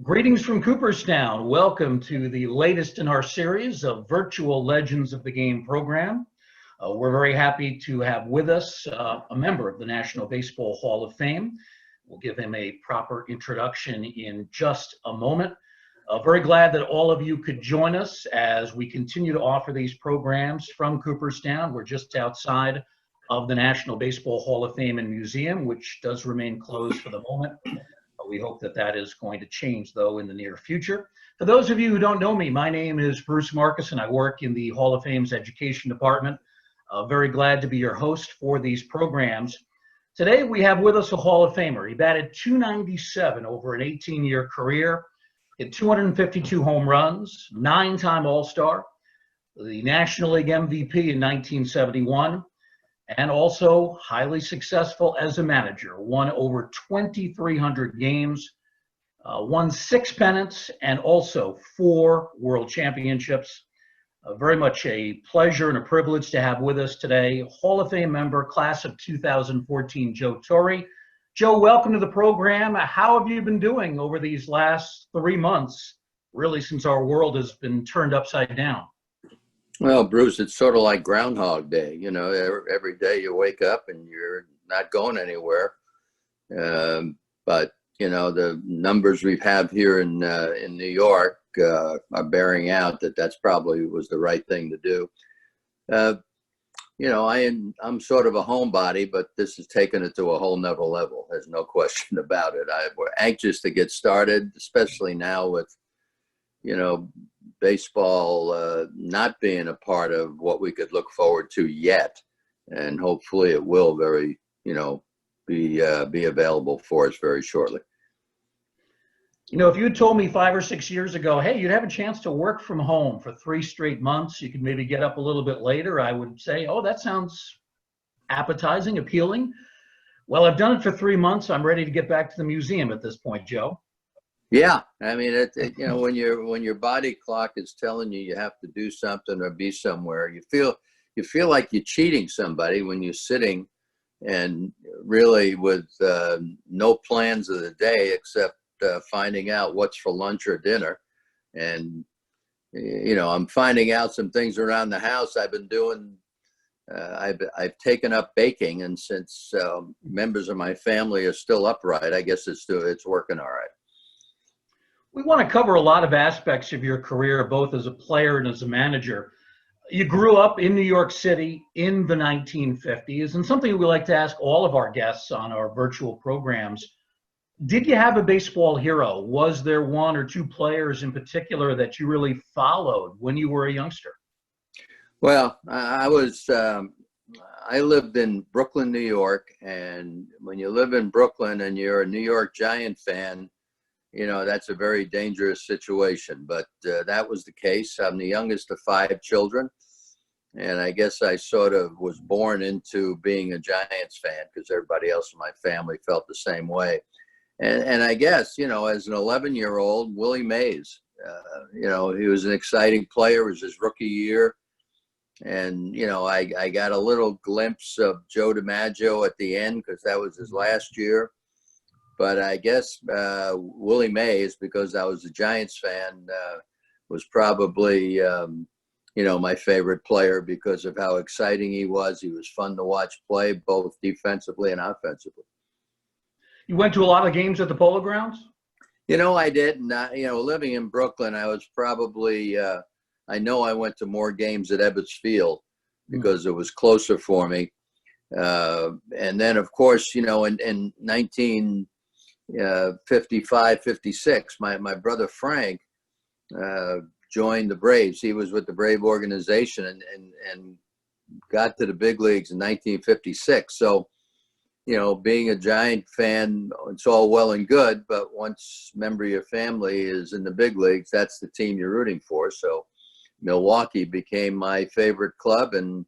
Greetings from Cooperstown. Welcome to the latest in our series of virtual Legends of the Game program. We're very happy to have with us a member of the National Baseball Hall of Fame. We'll give him a proper introduction in just a moment. Very glad that all of you could join us as we continue to offer these programs from Cooperstown. We're just outside of the National Baseball Hall of Fame and Museum, which does remain closed for the moment. We hope that that is going to change, though, in the near future. For those of you who don't know me, my name is Bruce Marcus, and I work in the Hall of Fame's Education Department. Very glad to be your host for these programs. Today, we have with us a Hall of Famer. He batted .297 over an 18-year career, hit 252 home runs, 9-time All-Star, the National League MVP in 1971, and also highly successful as a manager. Won over 2,300 games, won 6 pennants, and also 4 world championships. Very much a pleasure and a privilege to have with us today Hall of Fame member, class of 2014, Joe Torre. Joe, welcome to the program. How have you been doing over these last 3 months, really since our world has been turned upside down? Well, Bruce, it's sort of like Groundhog Day. You know, every day you wake up and you're not going anywhere. But, you know, the numbers we have here in New York are bearing out that that's probably was the right thing to do. You know, I'm sort of a homebody, but this has taken it to a whole nother level. There's no question about it. We're anxious to get started, especially now with, you know, baseball not being a part of what we could look forward to yet, and hopefully it will very, you know, be available for us very shortly. You know, if you had told me 5 or 6 years ago, hey, you'd have a chance to work from home for 3 straight months, you could maybe get up a little bit later, I would say, oh, that sounds appetizing, appealing. Well, I've done it for 3 months. I'm ready to get back to the museum at this point, Joe. Yeah, I mean, you know, when your body clock is telling you you have to do something or be somewhere, you feel like you're cheating somebody when you're sitting and really with no plans of the day except finding out what's for lunch or dinner. And you know, I'm finding out some things around the house. I've been doing. I've taken up baking, and since members of my family are still upright, I guess it's working all right. We want to cover a lot of aspects of your career, both as a player and as a manager. You grew up in New York City in the 1950s, and something we like to ask all of our guests on our virtual programs. Did you have a baseball hero? Was there 1 or 2 players in particular that you really followed when you were a youngster? Well, I lived in Brooklyn, New York, and when you live in Brooklyn and you're a New York Giant fan, you know, that's a very dangerous situation, but that was the case. I'm the youngest of 5 children, and I guess I sort of was born into being a Giants fan because everybody else in my family felt the same way. And I guess, you know, as an 11-year-old, Willie Mays, you know, he was an exciting player. It was his rookie year. And, you know, I got a little glimpse of Joe DiMaggio at the end because that was his last year. But I guess Willie Mays, because I was a Giants fan, was probably, you know, my favorite player because of how exciting he was. He was fun to watch play, both defensively and offensively. You went to a lot of games at the Polo Grounds? You know, I did. And, you know, living in Brooklyn, I was probably, I know I went to more games at Ebbets Field because it was closer for me. And then, of course, you know, in 1955, 56, my brother Frank joined the Braves. He was with the Brave organization and got to the big leagues in 1956. So, you know, being a Giant fan, it's all well and good, but once a member of your family is in the big leagues, that's the team you're rooting for. So Milwaukee became my favorite club, and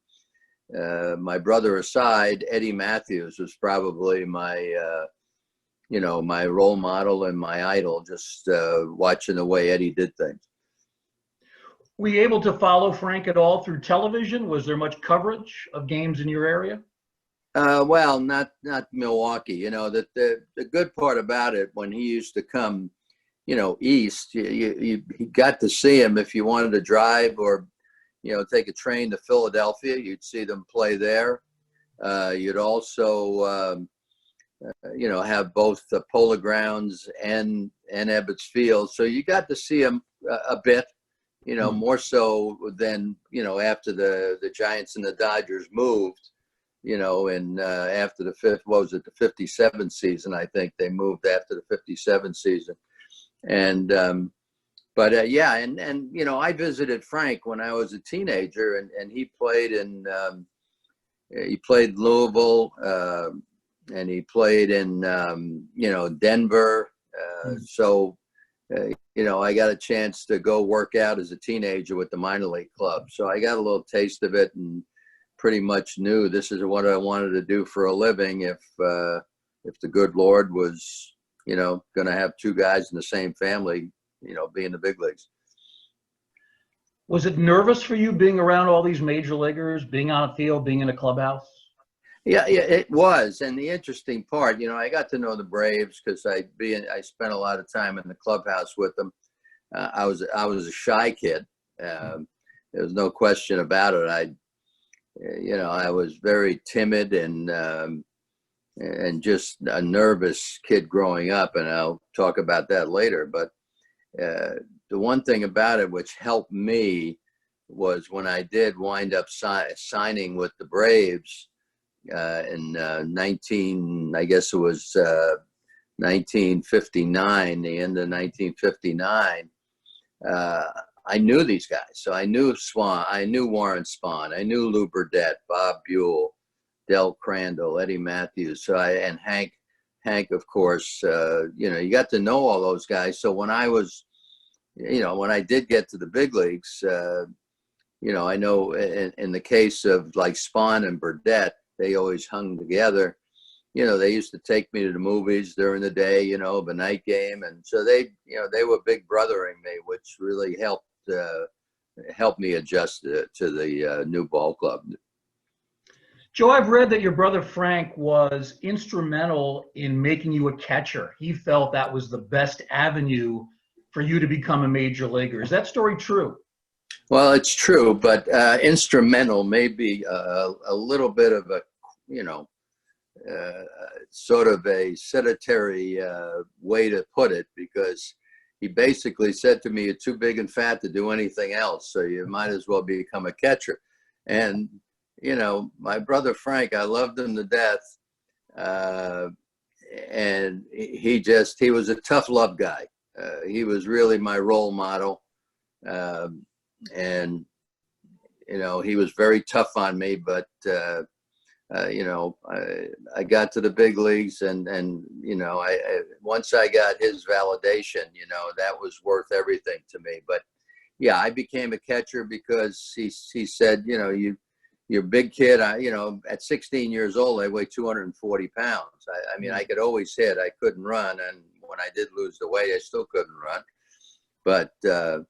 my brother aside, Eddie Matthews was probably my, you know, my role model and my idol, just watching the way Eddie did things. Were you able to follow Frank at all through television? Was there much coverage of games in your area? Well, not Milwaukee. You know, the good part about it, when he used to come, east, you got to see them if you wanted to drive or, take a train to Philadelphia. You'd see them play there. You'd also, have both the Polo Grounds and Ebbets Field. So you got to see them a bit, more so than, after the Giants and the Dodgers moved, and after the 57 season, I think they moved after the 57 season. And, I visited Frank when I was a teenager, and he played he played Louisville, and he played in, Denver. So, I got a chance to go work out as a teenager with the minor league club. So I got a little taste of it and pretty much knew this is what I wanted to do for a living if the good Lord was, going to have two guys in the same family, be in the big leagues. Was it nervous for you being around all these major leaguers, being on a field, being in a clubhouse? Yeah, it was. And the interesting part, I got to know the Braves because I spent a lot of time in the clubhouse with them. I was a shy kid. There was no question about it. I was very timid and just a nervous kid growing up, and I'll talk about that later. But the one thing about it which helped me was when I did wind up signing with the Braves in 1959, the end of 1959. I knew these guys. So I knew Warren Spahn, I knew Lou Burdette, Bob Buell, Del Crandall, Eddie Matthews. And Hank, of course, you got to know all those guys. So when I was, when I did get to the big leagues, I know in the case of like Spahn and Burdette, they always hung together. They used to take me to the movies during the day, the night game. And so they were big brothering me, which really helped me adjust to the new ball club. Joe, I've read that your brother Frank was instrumental in making you a catcher. He felt that was the best avenue for you to become a major leaguer. Is that story true? Well, it's true, but instrumental may be a little bit of a, sort of a sedentary way to put it, because he basically said to me, "You're too big and fat to do anything else, so you might as well become a catcher." And, my brother Frank, I loved him to death. And he was a tough love guy. He was really my role model. And, he was very tough on me, but, I got to the big leagues and once I got his validation, that was worth everything to me. But yeah, I became a catcher because he said, you're a big kid. At 16 years old, I weighed 240 pounds. I could always hit. I couldn't run. And when I did lose the weight, I still couldn't run. But, I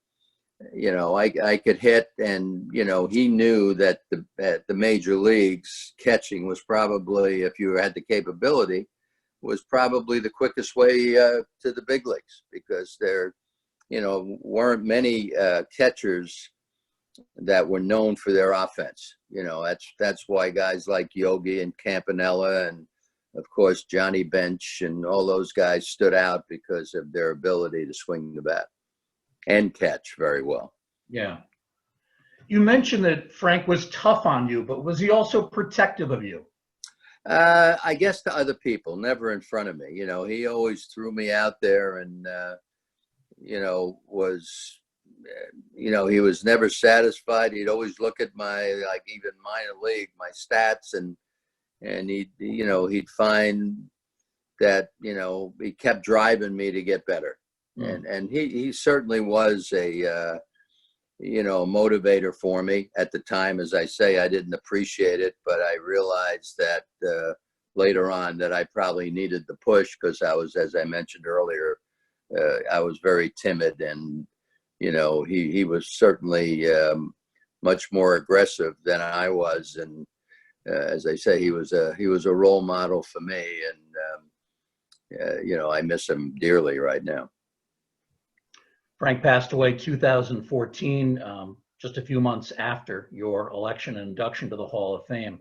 could hit, and, he knew that at the major leagues, catching was probably, if you had the capability, was probably the quickest way to the big leagues, because there, weren't many catchers that were known for their offense. That's why guys like Yogi and Campanella and, of course, Johnny Bench and all those guys stood out because of their ability to swing the bat and catch very well. Yeah. You mentioned that Frank was tough on you, but was he also protective of you? I guess to other people, never in front of me. He always threw me out there and, he was never satisfied. He'd always look at my, even minor league, my stats, and he'd find that, he kept driving me to get better. And he certainly was a motivator for me at the time. As I say, I didn't appreciate it, but I realized that later on that I probably needed the push, because I was, as I mentioned earlier, I was very timid, and he was certainly much more aggressive than I was. And as I say, he was a role model for me, and I miss him dearly right now. Frank passed away 2014, just a few months after your election and induction to the Hall of Fame.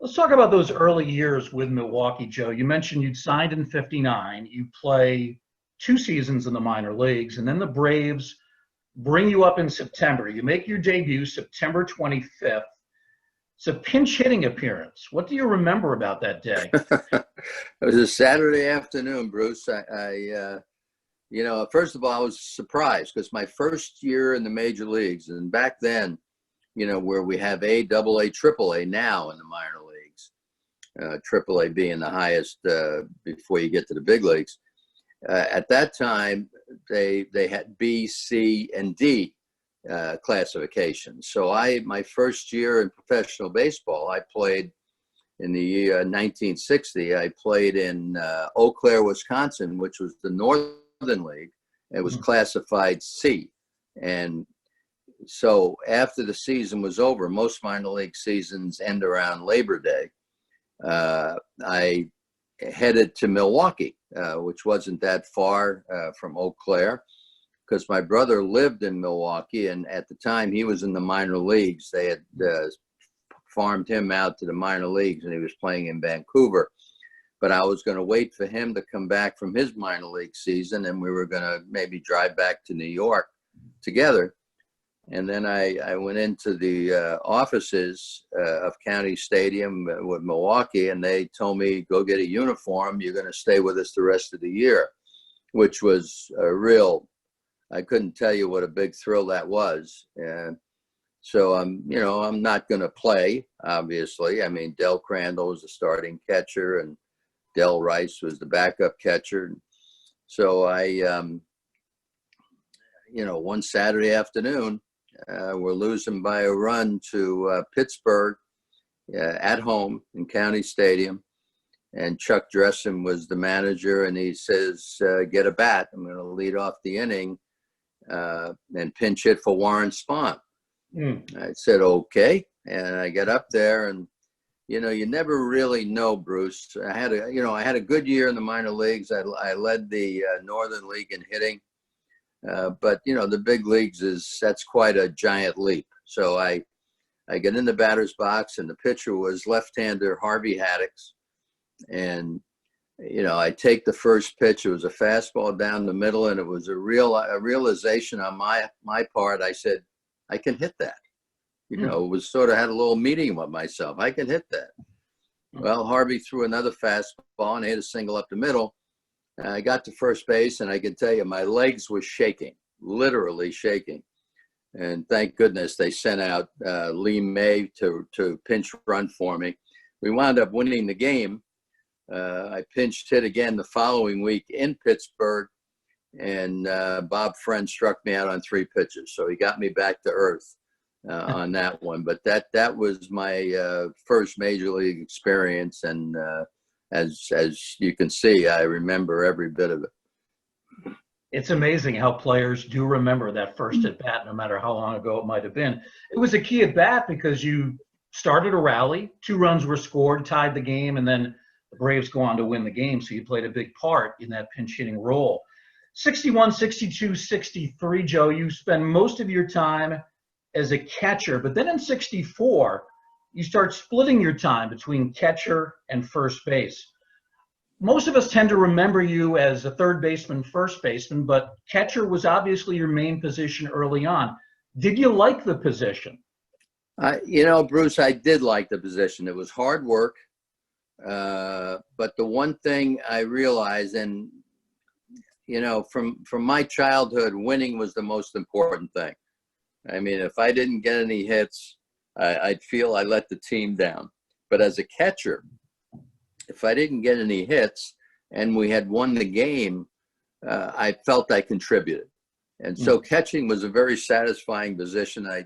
Let's talk about those early years with Milwaukee, Joe. You mentioned you'd signed in '59. You play 2 seasons in the minor leagues, and then the Braves bring you up in September. You make your debut September 25th. It's a pinch hitting appearance. What do you remember about that day? It was a Saturday afternoon, Bruce. First of all, I was surprised because my first year in the major leagues, and back then, where we have A, double A, triple A now in the minor leagues, triple A being the highest before you get to the big leagues. At that time, they had B, C, and D classifications. So my first year in professional baseball, I played in the year 1960. I played in Eau Claire, Wisconsin, which was the Northern League. It was classified C. And so after the season was over, most minor league seasons end around Labor Day. I headed to Milwaukee, which wasn't that far from Eau Claire, because my brother lived in Milwaukee, and at the time he was in the minor leagues. They had farmed him out to the minor leagues, and he was playing in Vancouver. But I was going to wait for him to come back from his minor league season, and we were going to maybe drive back to New York together. And then I went into the offices of County Stadium with Milwaukee, and they told me, go get a uniform. You're going to stay with us the rest of the year, which was a real, I couldn't tell you what a big thrill that was. And so I'm not going to play, obviously. I mean, Del Crandall was the starting catcher, and Del Rice was the backup catcher. So one Saturday afternoon, we're losing by a run to Pittsburgh at home in County Stadium. And Chuck Dressen was the manager, and he says, get a bat. I'm going to lead off the inning and pinch hit for Warren Spahn. I said, okay. And I get up there, and, you never really know, Bruce. I had a good year in the minor leagues. I led the Northern League in hitting. But the big leagues that's quite a giant leap. So I get in the batter's box, and the pitcher was left-hander Harvey Haddix. And, I take the first pitch. It was a fastball down the middle, and it was a realization on my part. I said, I can hit that. It was sort of had a little meeting with myself. I can hit that. Well, Harvey threw another fastball and hit a single up the middle. I got to first base, and I can tell you my legs were shaking, literally shaking. And thank goodness they sent out Lee May to pinch run for me. We wound up winning the game. I pinched hit again the following week in Pittsburgh, and Bob Friend struck me out on 3 pitches. So he got me back to earth on that one. But that was my first major league experience, and as you can see, I remember every bit of it. It's amazing how players do remember that first at bat, no matter how long ago it might have been. It was a key at bat because you started a rally, 2 runs were scored, tied the game, and then the Braves go on to win the game. So you played a big part in that pinch hitting role. 61, 62, 63, Joe, you spend most of your time as a catcher, but then in 64, you start splitting your time between catcher and first base. Most of us tend to remember you as a third baseman, first baseman, but catcher was obviously your main position early on. Did you like the position? Bruce, I did like the position. It was hard work. But the one thing I realized, and, from my childhood, winning was the most important thing. I mean, if I didn't get any hits, I'd feel I let the team down. But as a catcher, if I didn't get any hits and we had won the game, I felt I contributed. And so catching was a very satisfying position. I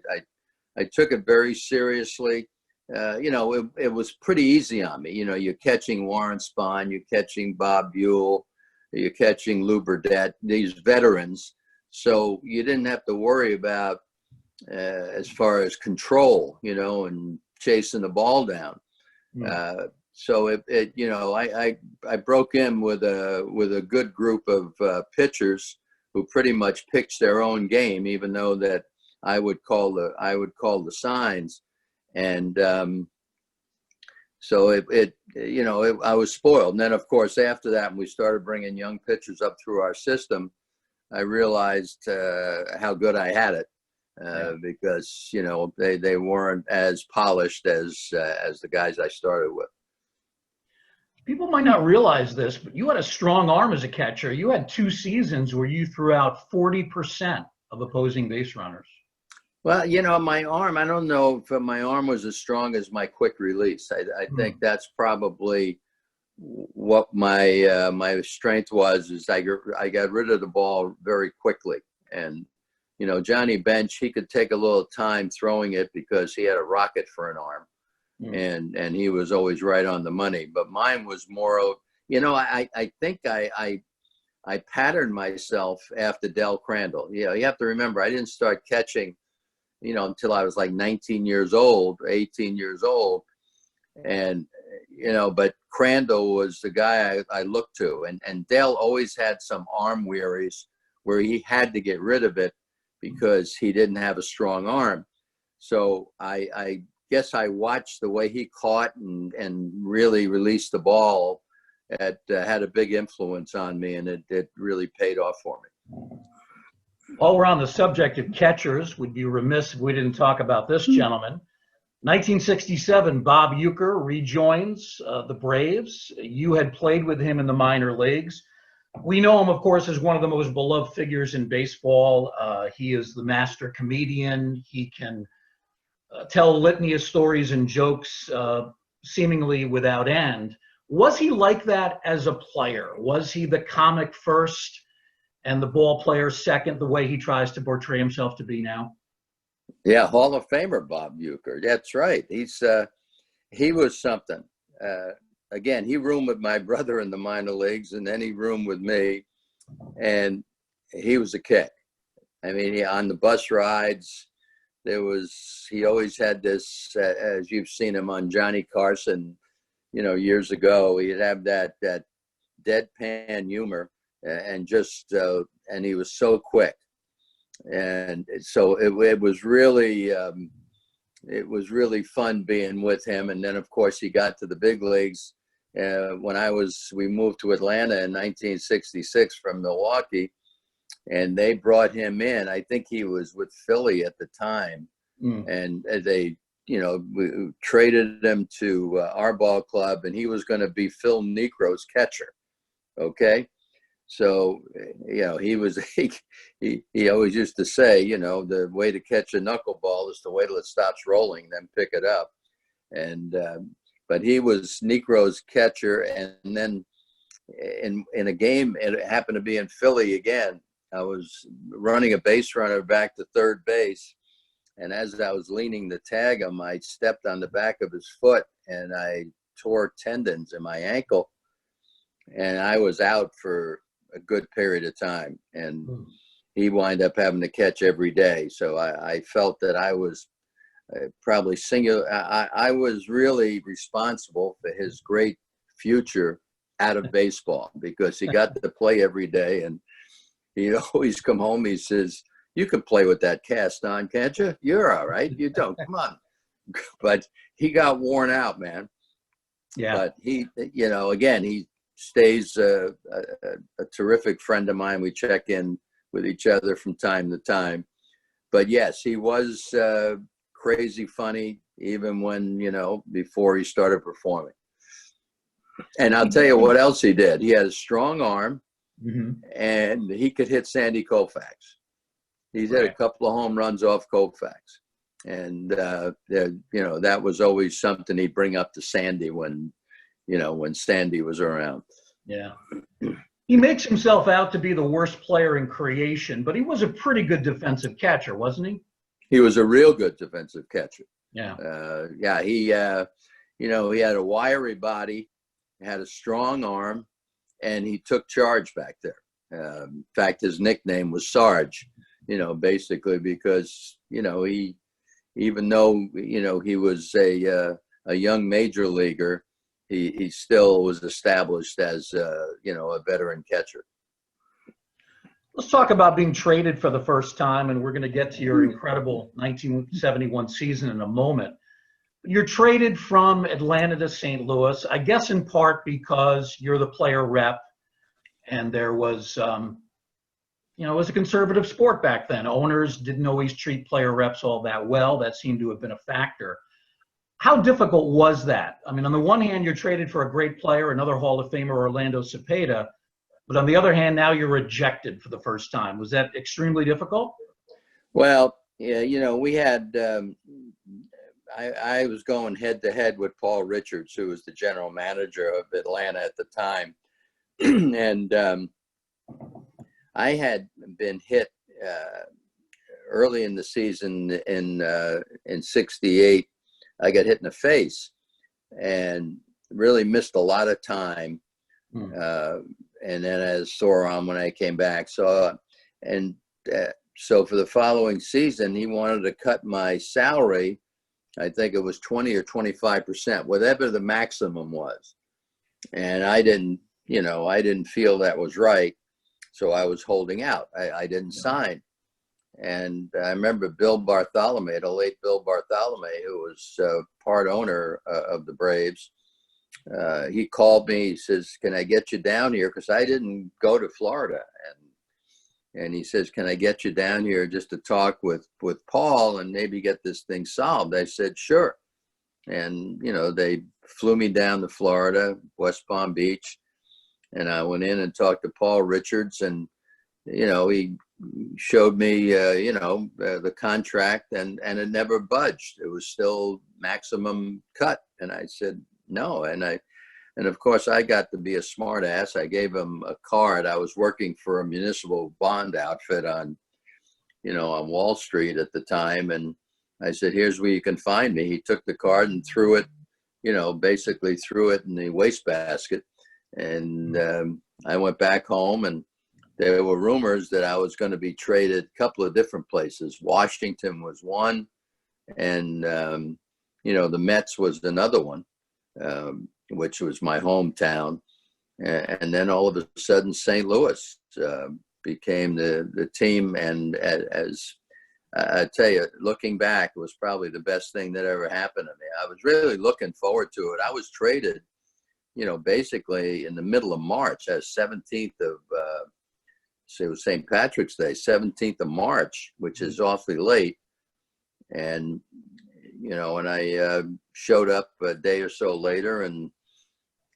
took it very seriously. It was pretty easy on me. You're catching Warren Spahn, you're catching Bob Buell, you're catching Lou Burdett, these veterans. So you didn't have to worry about as far as control, and chasing the ball down. So I broke in with a good group of pitchers who pretty much pitched their own game, even though that I would call the signs. And so I was spoiled. And then, of course, after that, when we started bringing young pitchers up through our system, I realized how good I had it, because they weren't as polished as the guys I started with. People might not realize this, but you had a strong arm as a catcher. You had 2 seasons where you threw out 40% of opposing base runners. Well, my arm, I don't know if my arm was as strong as my quick release. I think that's probably what my strength was, is I got rid of the ball very quickly. And, Johnny Bench, he could take a little time throwing it because he had a rocket for an arm. And he was always right on the money. But mine was more of, I think I patterned myself after Del Crandall. You have to remember, I didn't start catching, until I was like 19 years old, 18 years old. And, but Crandall was the guy I looked to. And Del always had some arm wearies where he had to get rid of it because he didn't have a strong arm. So I guess I watched the way he caught and really released the ball. It had a big influence on me, and it really paid off for me. While we're on the subject of catchers, we'd be remiss if we didn't talk about this gentleman. 1967, Bob Uecker rejoins the Braves. You had played with him in the minor leagues. We know him, of course, as one of the most beloved figures in baseball. He is the master comedian. He can tell a litany of stories and jokes seemingly without end. Was he like that as a player? Was he the comic first and the ball player second, the way he tries to portray himself to be now? Yeah, Hall of Famer Bob Uecker. That's right. He was something. Again, he roomed with my brother in the minor leagues, and then he roomed with me, and he was a kick. I mean, on the bus rides, he always had this, as you've seen him on Johnny Carson, years ago, he'd have that deadpan humor, and and he was so quick. And so it was really fun being with him. And then, of course, he got to the big leagues. We moved to Atlanta in 1966 from Milwaukee, and they brought him in. I think he was with Philly at the time. And they, we traded him to our ball club, and he was going to be Phil Necro's catcher. Okay. So, he was, he always used to say, the way to catch a knuckleball is to wait till it stops rolling, then pick it up. And, but he was Necro's catcher. And then in a game, it happened to be in Philly again. I was running a base runner back to third base. And as I was leaning the tag him, I stepped on the back of his foot and I tore tendons in my ankle. And I was out for a good period of time. And he wound up having to catch every day. So I felt that I was probably I was really responsible for his great future out of baseball, because he got to play every day. And he'd always come home. He says, "You can play with that cast on, can't you? You're all right. You don't. Come on." But he got worn out, man. Yeah. But he, again, he stays a terrific friend of mine. We check in with each other from time to time. But yes, he was crazy funny, even when, before he started performing. And I'll tell you what else he did. He had a strong arm, and he could hit Sandy Koufax. He's had a couple of home runs off Koufax. And, that was always something he'd bring up to Sandy when Sandy was around. Yeah. He makes himself out to be the worst player in creation, but he was a pretty good defensive catcher, wasn't he? He was a real good defensive catcher. Yeah. He had a wiry body, had a strong arm, and he took charge back there. In fact, his nickname was Sarge, basically because, he, even though, he was a young major leaguer, he still was established as, a veteran catcher. Let's talk about being traded for the first time, and we're going to get to your incredible 1971 season in a moment. You're traded from Atlanta to St. Louis, I guess in part because you're the player rep, and there was, it was a conservative sport back then. Owners didn't always treat player reps all that well. That seemed to have been a factor. How difficult was that? I mean, on the one hand, you're traded for a great player, another Hall of Famer, Orlando Cepeda, but on the other hand, now you're rejected for the first time. Was that extremely difficult? Well, yeah, we had, I was going head to head with Paul Richards, who was the general manager of Atlanta at the time. And I had been hit early in the season in '68. I got hit in the face and really missed a lot of time. And then I had a sore arm when I came back. So for the following season, he wanted to cut my salary. I think it was 20 or 25%, whatever the maximum was. And I didn't feel that was right. So I was holding out. I didn't sign. And I remember Bill Bartholomew, the late Bill Bartholomew, who was part owner of the Braves. He called me. He says, "Can I get you down here?" Because I didn't go to Florida. And he says, "Can I get you down here just to talk with Paul and maybe get this thing solved?" I said, "Sure." And, they flew me down to Florida, West Palm Beach. And I went in and talked to Paul Richards, and, he showed me, the contract, and it never budged. It was still maximum cut. And I said, no. And of course I got to be a smart ass. I gave him a card. I was working for a municipal bond outfit on Wall Street at the time. And I said, "Here's where you can find me." He took the card and threw it, basically threw it in the wastebasket. And I went back home, and there were rumors that I was going to be traded a couple of different places. Washington was one, and, the Mets was another one, which was my hometown. And then all of a sudden, St. Louis became the team. And as I tell you, looking back, it was probably the best thing that ever happened to me. I was really looking forward to it. I was traded, basically in the middle of March, as 17th of, it was St. Patrick's Day, 17th of March, which is awfully late. And, and I showed up a day or so later, and,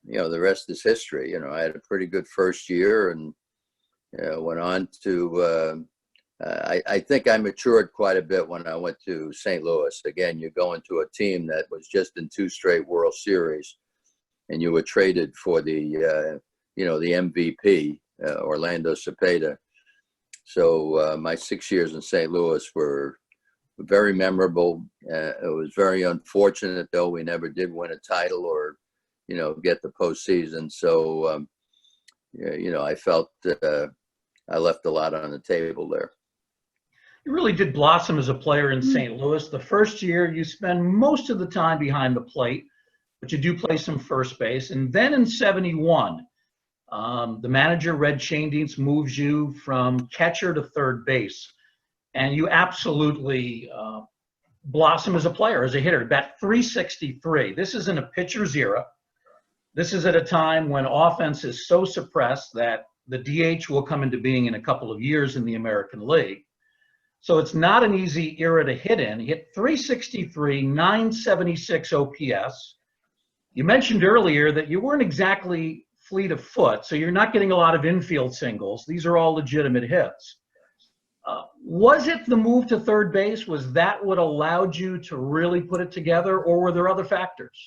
the rest is history. I had a pretty good first year, and went on to, I think I matured quite a bit when I went to St. Louis. Again, you go into a team that was just in 2 straight World Series, and you were traded for the MVP, Orlando Cepeda. So my 6 years in St. Louis were very memorable. It was very unfortunate, though. We never did win a title or, get the postseason. So, I felt I left a lot on the table there. You really did blossom as a player in St. Louis. The first year, you spend most of the time behind the plate, but you do play some first base. And then in '71, the manager, Red Chaindienst, moves you from catcher to third base. And you absolutely blossom as a player, as a hitter. Bat .363. This is in a pitcher's era. This is at a time when offense is so suppressed that the DH will come into being in a couple of years in the American League. So it's not an easy era to hit in. He hit .363, .976 OPS. You mentioned earlier that you weren't exactly fleet of foot, so you're not getting a lot of infield singles. These are all legitimate hits. Was it the move to third base? Was that what allowed you to really put it together, or were there other factors?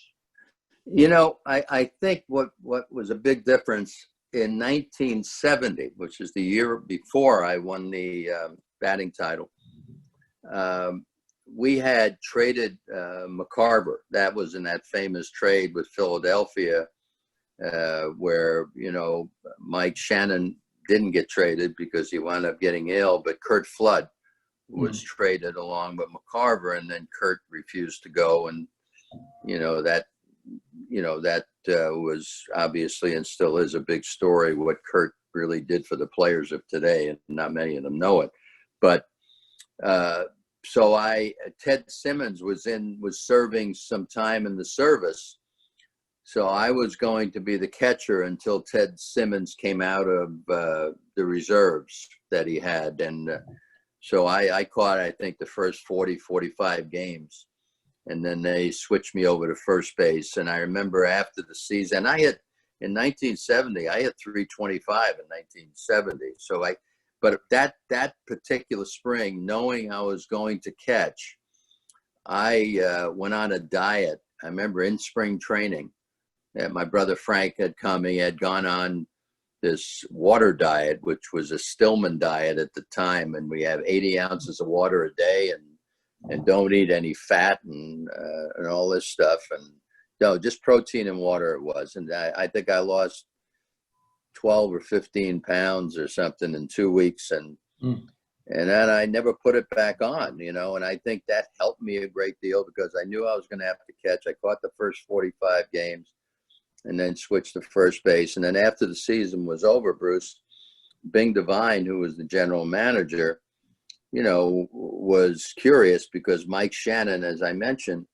I think what was a big difference in 1970, which is the year before I won the batting title, we had traded McCarver. That was in that famous trade with Philadelphia, where, Mike Shannon didn't get traded because he wound up getting ill, but Curt Flood was traded along with McCarver, and then Curt refused to go. And, that was obviously, and still is, a big story, what Curt really did for the players of today, and not many of them know it. But so Ted Simmons was serving some time in the service. So I was going to be the catcher until Ted Simmons came out of the reserves that he had. And so I caught, I think, the first 40, 45 games. And then they switched me over to first base. And I remember after the season, in 1970, I hit 325 in 1970. So but that particular spring, knowing I was going to catch, I went on a diet. I remember in spring training that my brother Frank had come. He had gone on this water diet, which was a Stillman diet at the time. And we have 80 ounces of water a day and don't eat any fat and all this stuff. And no, just protein and water it was. And I think I lost 12 or 15 pounds or something in 2 weeks. And then I never put it back on, you know, and I think that helped me a great deal because I knew I was going to have to catch. I caught the first 45 games and then switched to first base. And then after the season was over, Bruce, Bing Devine, who was the general manager, you know, was curious because Mike Shannon, as I mentioned,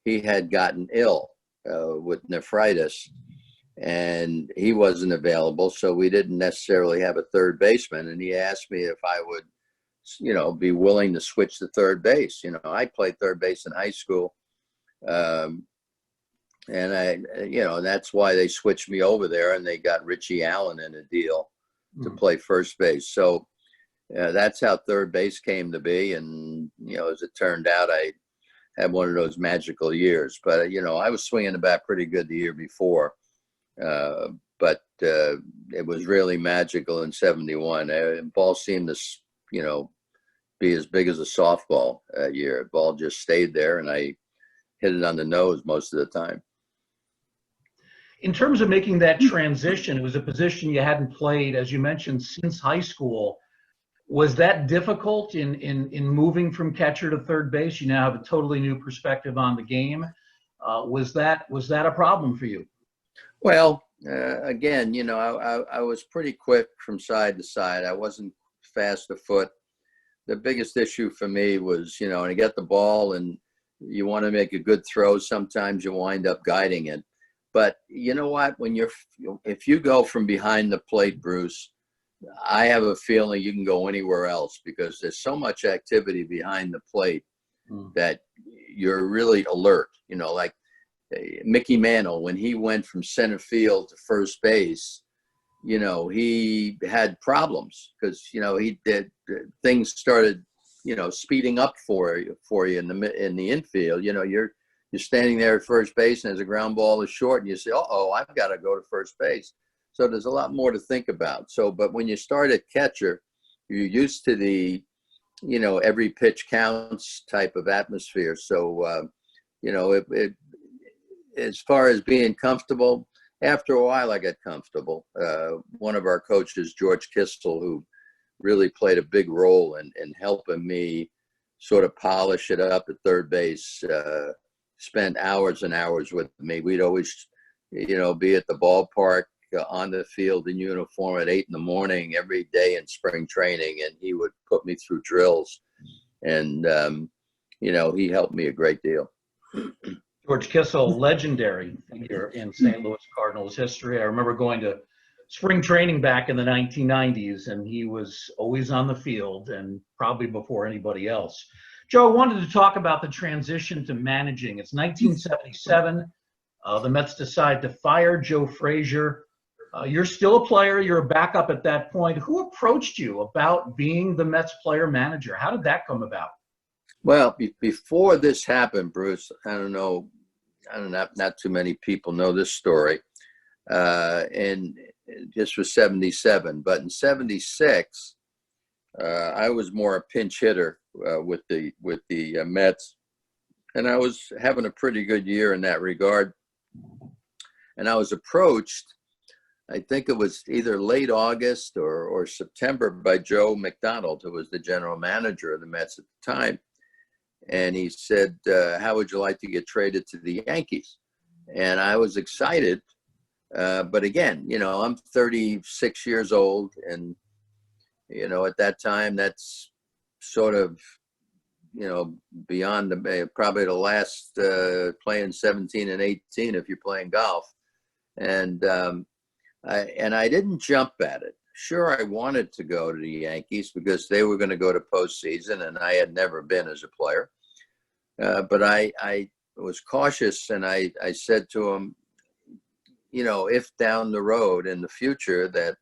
he had gotten ill with nephritis and he wasn't available. So we didn't necessarily have a third baseman. And he asked me if I would, you know, be willing to switch to third base. You know, I played third base in high school. And you know, that's why they switched me over there and they got Richie Allen in a deal to play first base. So that's how third base came to be. And, you know, as it turned out, I had one of those magical years. But, you know, I was swinging the bat pretty good the year before. But it was really magical in 71. The ball seemed to, you know, be as big as a softball that year. The ball just stayed there and I hit it on the nose most of the time. In terms of making that transition, it was a position you hadn't played, as you mentioned, since high school. Was that difficult in moving from catcher to third base? You now have a totally new perspective on the game. Was that a problem for you? Well, again, you know, I was pretty quick from side to side. I wasn't fast afoot. The biggest issue for me was, you know, when I get the ball and you want to make a good throw, sometimes you wind up guiding it. But you know what? If you go from behind the plate, Bruce, I have a feeling you can go anywhere else because there's so much activity behind the plate that you're really alert. You know, like Mickey Mantle, when he went from center field to first base, you know, he had problems because, you know, things started, you know, speeding up for you in the infield. You know, you're standing there at first base and as a ground ball is short and you say, uh-oh, I've got to go to first base. So there's a lot more to think about. So, but when you start at catcher, you're used to the, you know, every pitch counts type of atmosphere. So, you know, as far as being comfortable, after a while I got comfortable. One of our coaches, George Kissel, who really played a big role in helping me sort of polish it up at third base, spent hours and hours with me. We'd always, you know, be at the ballpark on the field in uniform at 8 a.m. every day in spring training, and he would put me through drills. And, you know, he helped me a great deal. George Kissel, legendary figure in St. Louis Cardinals history. I remember going to spring training back in the 1990s, and he was always on the field and probably before anybody else. Joe, I wanted to talk about the transition to managing. It's 1977. The Mets decide to fire Joe Frazier. You're still a player. You're a backup at that point. Who approached you about being the Mets player manager? How did that come about? Well, before this happened, Bruce, I don't know, not too many people know this story. And this was 77, but in 76, I was more a pinch hitter with the Mets, and I was having a pretty good year in that regard. And I was approached, I think it was either late August or September, by Joe McDonald, who was the general manager of the Mets at the time. And he said, how would you like to get traded to the Yankees? And I was excited But again, you know, I'm 36 years old, and, you know, at that time, that's sort of, you know, beyond probably the last playing 17 and 18 if you're playing golf. And I didn't jump at it. Sure, I wanted to go to the Yankees because they were going to go to postseason, and I had never been as a player. But I was cautious, and I said to him, you know, if down the road in the future that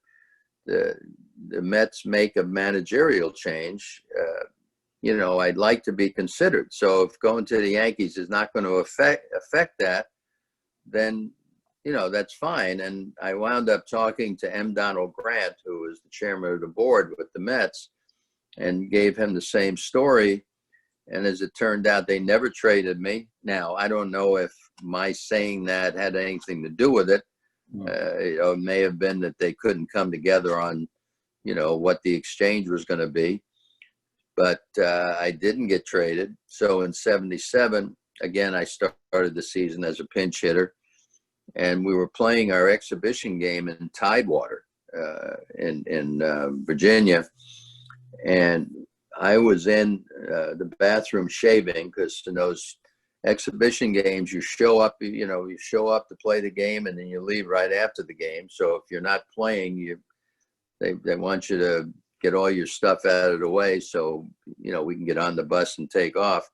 the Mets make a managerial change, you know, I'd like to be considered. So if going to the Yankees is not going to affect that, then, you know, that's fine. And I wound up talking to M. Donald Grant, who was the chairman of the board with the Mets, and gave him the same story. And as it turned out, they never traded me. Now, I don't know if my saying that had anything to do with it. You know, it may have been that they couldn't come together on, you know, what the exchange was going to be. But I didn't get traded. So in '77, again, I started the season as a pinch hitter. And we were playing our exhibition game in Tidewater in Virginia. And I was in the bathroom shaving, because in those exhibition games, you show up, you know, you show up to play the game, and then you leave right after the game. So if you're not playing, they want you to get all your stuff out of the way so, you know, we can get on the bus and take off.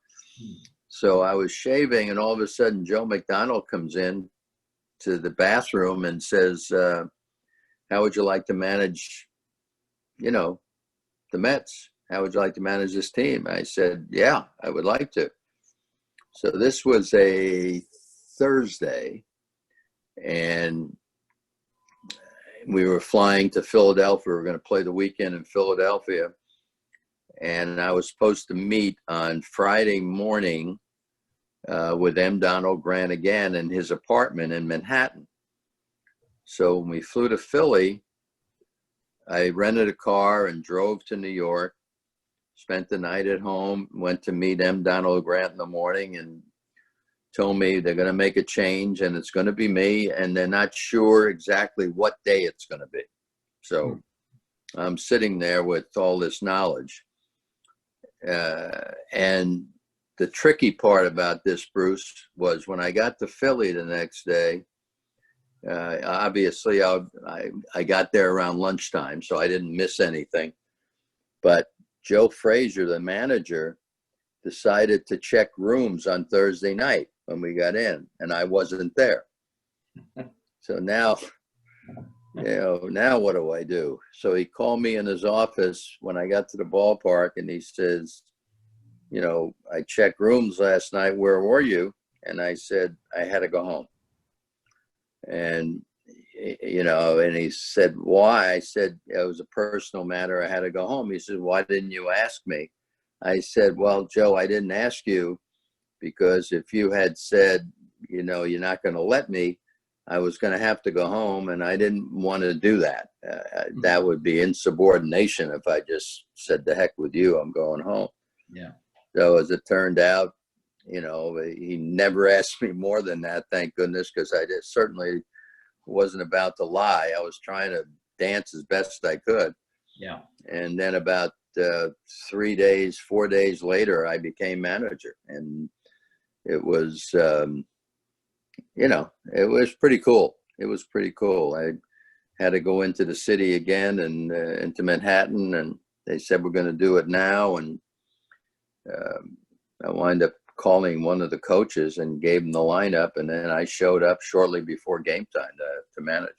So I was shaving, and all of a sudden Joe McDonald comes in to the bathroom and says, how would you like to manage, you know, the Mets? How would you like to manage this team? I said, yeah, I would like to. So this was a Thursday, and we were flying to Philadelphia. We were going to play the weekend in Philadelphia. And I was supposed to meet on Friday morning with M. Donald Grant again in his apartment in Manhattan. So when we flew to Philly, I rented a car and drove to New York, spent the night at home, went to meet M. Donald Grant in the morning, and told me they're going to make a change and it's going to be me, and they're not sure exactly what day it's going to be. So I'm sitting there with all this knowledge. And the tricky part about this, Bruce, was when I got to Philly the next day, obviously I got there around lunchtime, so I didn't miss anything. But Joe Frazier, the manager, decided to check rooms on Thursday night when we got in, and I wasn't there. So now, you know, now what do I do? So he called me in his office when I got to the ballpark, and he says, you know, I checked rooms last night. Where were you? And I said, I had to go home. And, you know, and he said, why? I said, it was a personal matter. I had to go home. He said, why didn't you ask me? I said, well, Joe, I didn't ask you because if you had said, you know, you're not going to let me, I was going to have to go home, and I didn't want to do that. That would be insubordination if I just said, the heck with you, I'm going home. Yeah. So as it turned out, you know, he never asked me more than that, thank goodness, because I certainly wasn't about to lie. I was trying to dance as best I could. Yeah. And then about 4 days later, I became manager. And it was, you know, it was pretty cool. It was pretty cool. I had to go into the city again and into Manhattan, and they said, we're going to do it now. And I wound up calling one of the coaches and gave him the lineup, and then I showed up shortly before game time to manage.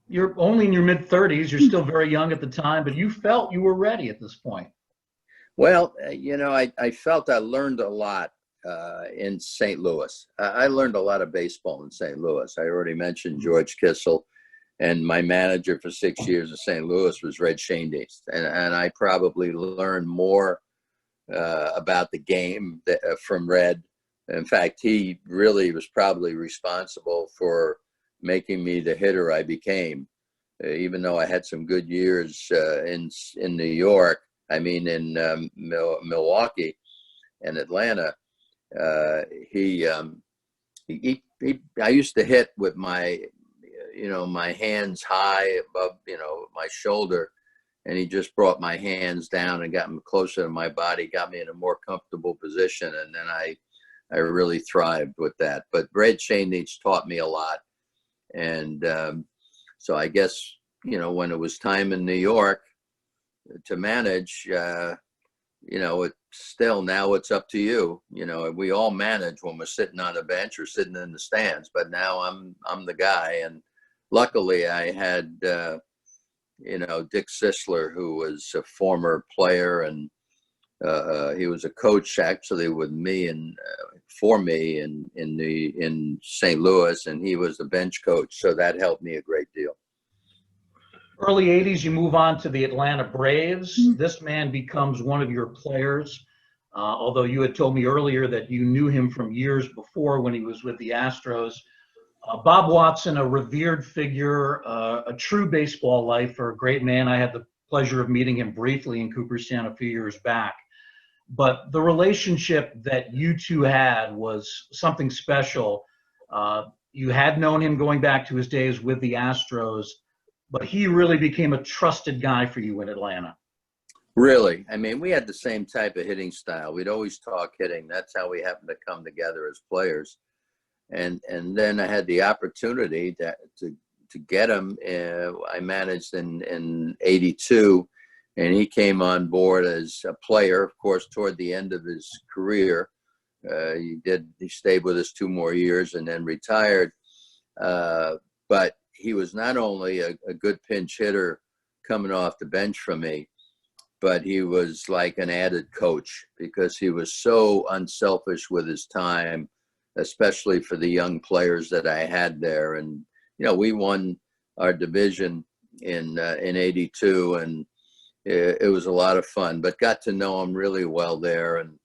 You're only in your mid-30s. You're still very young at the time, but you felt you were ready at this point. Well, you know, I felt I learned a lot in St. Louis. I learned a lot of baseball in St. Louis. I already mentioned George Kissel, and my manager for 6 years in St. Louis was Red Schoendienst. And I probably learned more about the game from Red. In fact, he really was probably responsible for making me the hitter I became. Even though I had some good years in New York, I mean in Milwaukee and Atlanta, he I used to hit with my, my hands high above, my shoulder, and he just brought my hands down and got me closer to my body, got me in a more comfortable position, and then I really thrived with that. But Red Shaneach taught me a lot, and so I guess when it was time in New York to manage, it's still, now it's up to you. We all manage when we're sitting on the bench or sitting in the stands, but now I'm the guy. And luckily I had Dick Sisler, who was a former player, and he was a coach actually with me and for me in St. Louis, and he was the bench coach, so that helped me a great deal. Early 80s, you move on to the Atlanta Braves. This man becomes one of your players, although you had told me earlier that you knew him from years before when he was with the Astros. Bob Watson, a revered figure, a true baseball lifer, a great man. I had the pleasure of meeting him briefly in Cooperstown a few years back. But the relationship that you two had was something special. You had known him going back to his days with the Astros, but he really became a trusted guy for you in Atlanta. Really? I mean, we had the same type of hitting style. We'd always talk hitting. That's how we happened to come together as players. And then I had the opportunity to get him. I managed in '82, and he came on board as a player, of course, toward the end of his career. He stayed with us 2 more years and then retired. But he was not only a good pinch hitter coming off the bench for me, but he was like an added coach because he was so unselfish with his time, especially for the young players that I had there. And, we won our division in '82, and it was a lot of fun, but got to know him really well there. And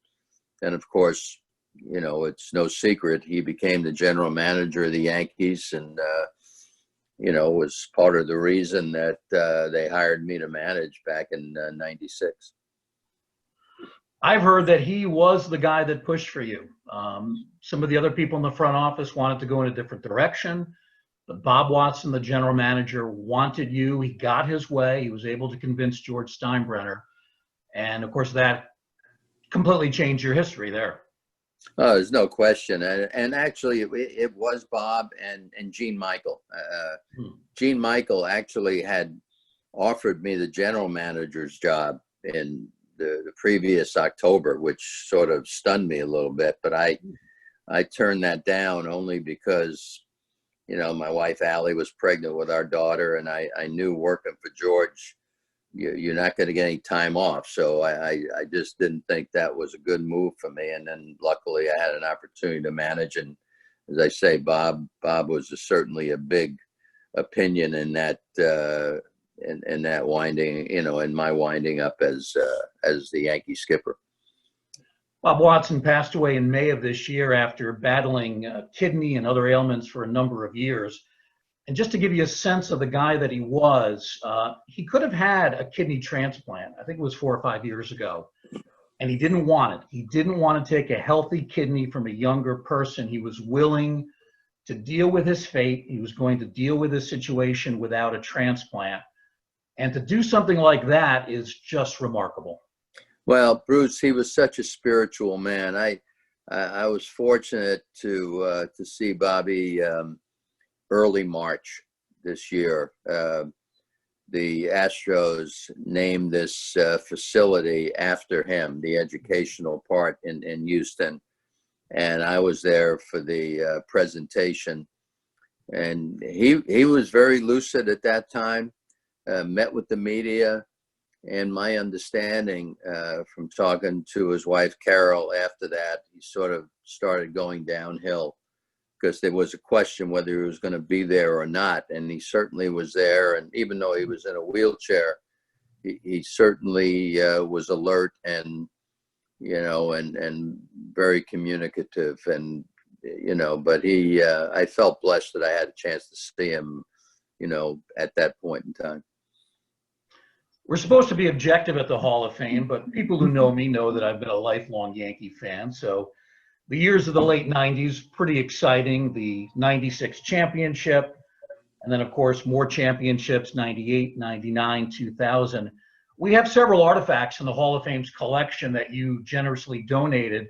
of course, it's no secret, he became the general manager of the Yankees, and, was part of the reason that they hired me to manage back in '96. I've heard that he was the guy that pushed for you. Some of the other people in the front office wanted to go in a different direction, but Bob Watson, the general manager, wanted you. He got his way. He was able to convince George Steinbrenner. And of course, that completely changed your history there. Oh, there's no question. And actually, it was Bob and Gene Michael. Gene Michael actually had offered me the general manager's job in the previous October, which sort of stunned me a little bit. But I turned that down only because, my wife, Allie, was pregnant with our daughter, and I knew working for George, you're not going to get any time off. So I just didn't think that was a good move for me. And then luckily I had an opportunity to manage. And as I say, Bob was certainly a big opinion in that, in that winding, in my winding up as the Yankee skipper. Bob Watson passed away in May of this year after battling kidney and other ailments for a number of years. And just to give you a sense of the guy that he was, he could have had a kidney transplant. I think it was 4 or 5 years ago. And he didn't want it. He didn't want to take a healthy kidney from a younger person. He was willing to deal with his fate. He was going to deal with his situation without a transplant. And to do something like that is just remarkable. Well, Bruce, he was such a spiritual man. I was fortunate to see Bobby early March this year. The Astros named this facility after him, the educational part in Houston. And I was there for the presentation. And he was very lucid at that time, met with the media. And my understanding from talking to his wife, Carol, after that, he sort of started going downhill, because there was a question whether he was going to be there or not. And he certainly was there. And even though he was in a wheelchair, he certainly was alert and, and very communicative. And, but I felt blessed that I had a chance to see him, at that point in time. We're supposed to be objective at the Hall of Fame, but people who know me know that I've been a lifelong Yankee fan. So The years of the late 90s, pretty exciting. The 96 championship, and then, of course, more championships, 98, 99, 2000. We have several artifacts in the Hall of Fame's collection that you generously donated.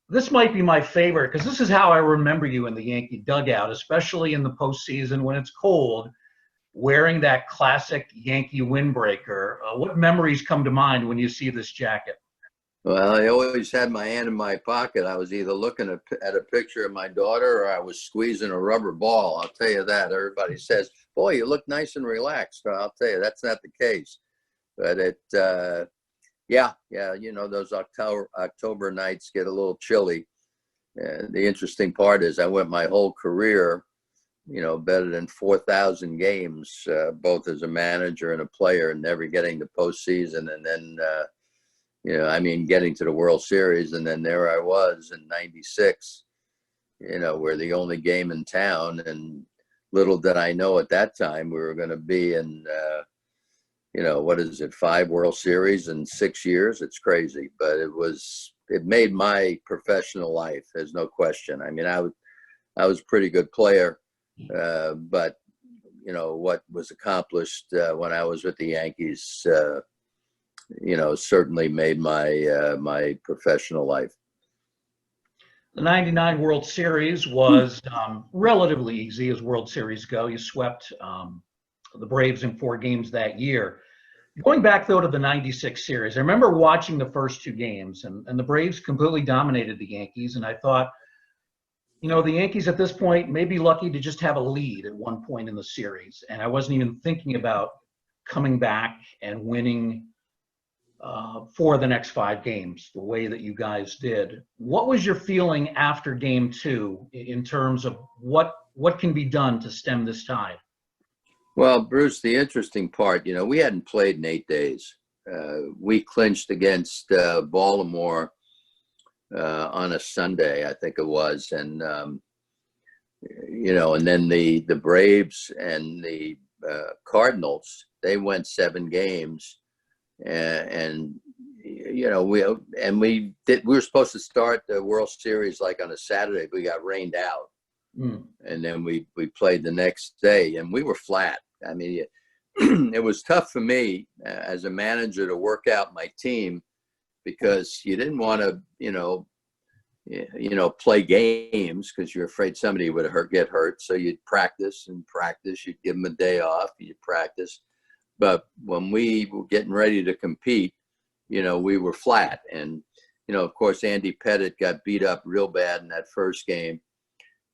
This might be my favorite because this is how I remember you in the Yankee dugout, especially in the postseason when it's cold, wearing that classic Yankee windbreaker. What memories come to mind when you see this jacket? Well, I always had my hand in my pocket. I was either looking at a picture of my daughter or I was squeezing a rubber ball. I'll tell you that. Everybody says, boy, you look nice and relaxed. I'll tell you, that's not the case. But yeah, you know, those October nights get a little chilly. The interesting part is I went my whole career, you know, better than 4,000 games, both as a manager and a player, and never getting to postseason. And then, you know, I mean, getting to the World Series, and then there I was in '96, you know, we're the only game in town. And little did I know at that time we were going to be in, you know, what is it, 5 World Series in 6 years? It's crazy, but it made my professional life. There's no question. I mean, I was a pretty good player, but, you know, what was accomplished when I was with the Yankees, you know, certainly made my my professional life. The 99 World Series was relatively easy as World Series go. You swept the Braves in 4 games that year. Going back, though, to the 96 series, I remember watching the first 2 games, and the Braves completely dominated the Yankees, and I thought, you know, the Yankees at this point may be lucky to just have a lead at one point in the series, and I wasn't even thinking about coming back and winning for the next 5 games the way that you guys did. What was your feeling after game 2 in terms of what can be done to stem this tide? Well, Bruce, the interesting part, you know, we hadn't played in 8 days. We clinched against Baltimore on a Sunday, I think it was. And, you know, and then the Braves and the Cardinals, they went 7 games. And you know, we were supposed to start the World Series like on a Saturday. We got rained out. And then we played the next day, and we were flat. I mean, it was tough for me as a manager to work out my team because you didn't want to, you know, play games because you're afraid somebody would get hurt. So you'd practice and practice. You'd give them a day off. You'd practice. But when we were getting ready to compete, you know, we were flat. And, you know, of course, Andy Pettitte got beat up real bad in that first game.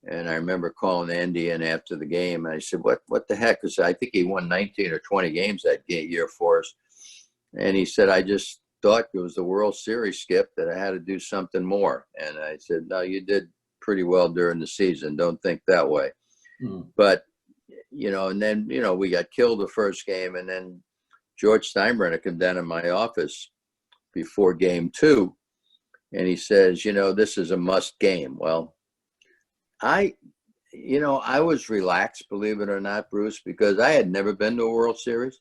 And I remember calling Andy in after the game. And I said, what the heck? Because I think he won 19 or 20 games that year for us. And he said, I just thought it was the World Series, Skip, that I had to do something more. And I said, no, you did pretty well during the season. Don't think that way. But, you know, and then, you know, we got killed the first game. And then George Steinbrenner came down in my office before game 2. And he says, you know, this is a must game. Well, I was relaxed, believe it or not, Bruce, because I had never been to a World Series.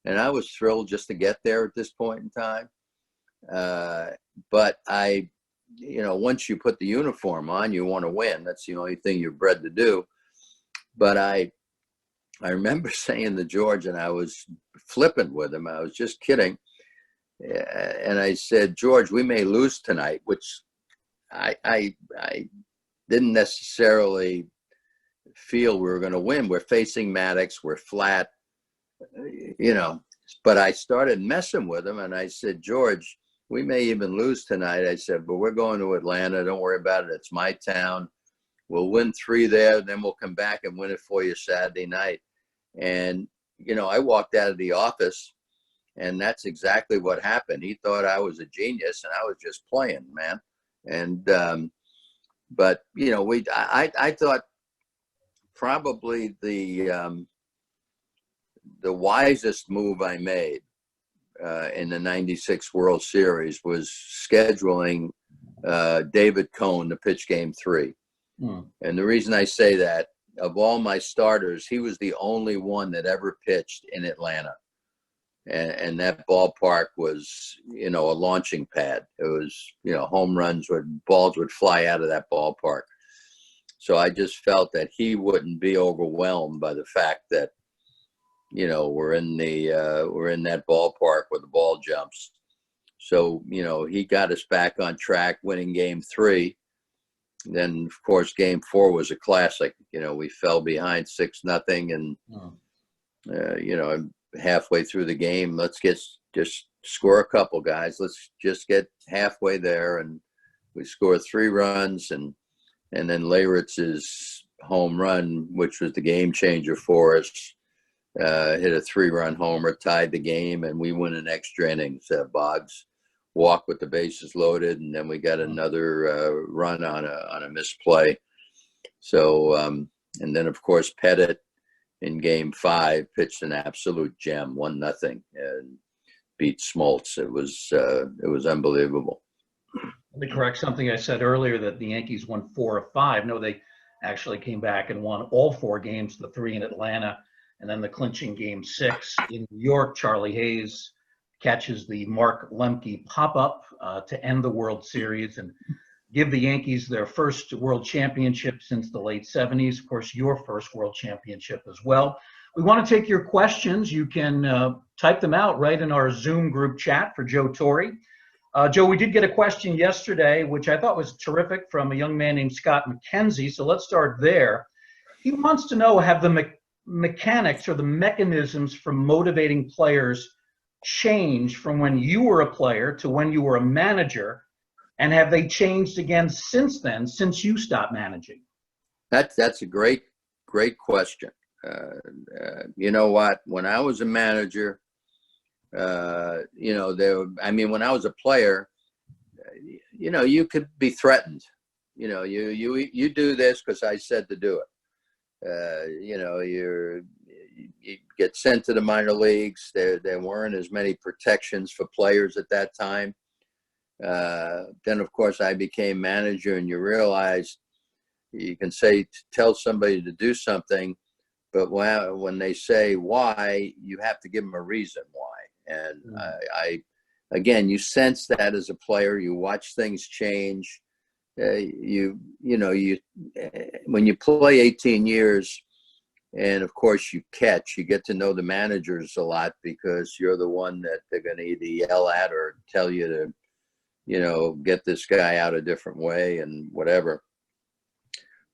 And I was thrilled just to get there at this point in time. But you know, once you put the uniform on, you want to win. That's the only thing you're bred to do. But I remember saying to George, and I was flippant with him, I was just kidding. And I said, George, we may lose tonight, which I didn't necessarily feel we were going to win. We're facing Maddox, we're flat, you know. But I started messing with him, and I said, George, we may even lose tonight. I said, but we're going to Atlanta. Don't worry about it. It's my town. We'll win 3 there, then we'll come back and win it for you Saturday night. And, you know, I walked out of the office, and that's exactly what happened. He thought I was a genius, and I was just playing, man. And, but, you know, I thought probably the wisest move I made in the 96 World Series was scheduling David Cohn to pitch game 3. And the reason I say that, of all my starters, he was the only one that ever pitched in Atlanta. and that ballpark was, you know, a launching pad. It was, you know, home runs balls would fly out of that ballpark. So I just felt that he wouldn't be overwhelmed by the fact that, you know, we're in that ballpark where the ball jumps. So, you know, he got us back on track, winning game 3. Then, of course, game 4 was a classic. You know, we fell behind 6-0, and you know, halfway through the game, let's just score a couple, guys. Let's just get halfway there, and we scored 3 runs, and then Leyritz's home run, which was the game changer for us, hit a 3-run homer, tied the game, and we win in extra innings. Boggs walk with the bases loaded, and then we got another run on a misplay. So, and then of course Pettit in game 5 pitched an absolute gem, 1-0, and beat Smoltz. It was unbelievable. Let me correct something I said earlier, that the Yankees won 4 of 5. No, they actually came back and won all 4 games, the 3 in Atlanta, and then the clinching game 6 in New York. Charlie Hayes catches the Mark Lemke pop-up to end the World Series and give the Yankees their first World Championship since the late 70s. Of course, your first World Championship as well. We want to take your questions. You can type them out right in our Zoom group chat for Joe Torre. Joe, we did get a question yesterday, which I thought was terrific, from a young man named Scott McKenzie. So let's start there. He wants to know, have the mechanics or the mechanisms for motivating players changed from when you were a player to when you were a manager, and have they changed again since then, since you stopped managing? That's a great question. You know what? When I was a manager, you know, when I was a player, you know, you could be threatened. You know, you do this because I said to do it. You know, you get sent to the minor leagues. There weren't as many protections for players at that time. Then, of course, I became manager, and you realize you can tell somebody to do something, but when they say why, you have to give them a reason why. And again, you sense that as a player. You watch things change. You know, when you play 18 years, and of course you get to know the managers a lot, because you're the one that they're going to either yell at or tell you to, you know, get this guy out a different way and whatever.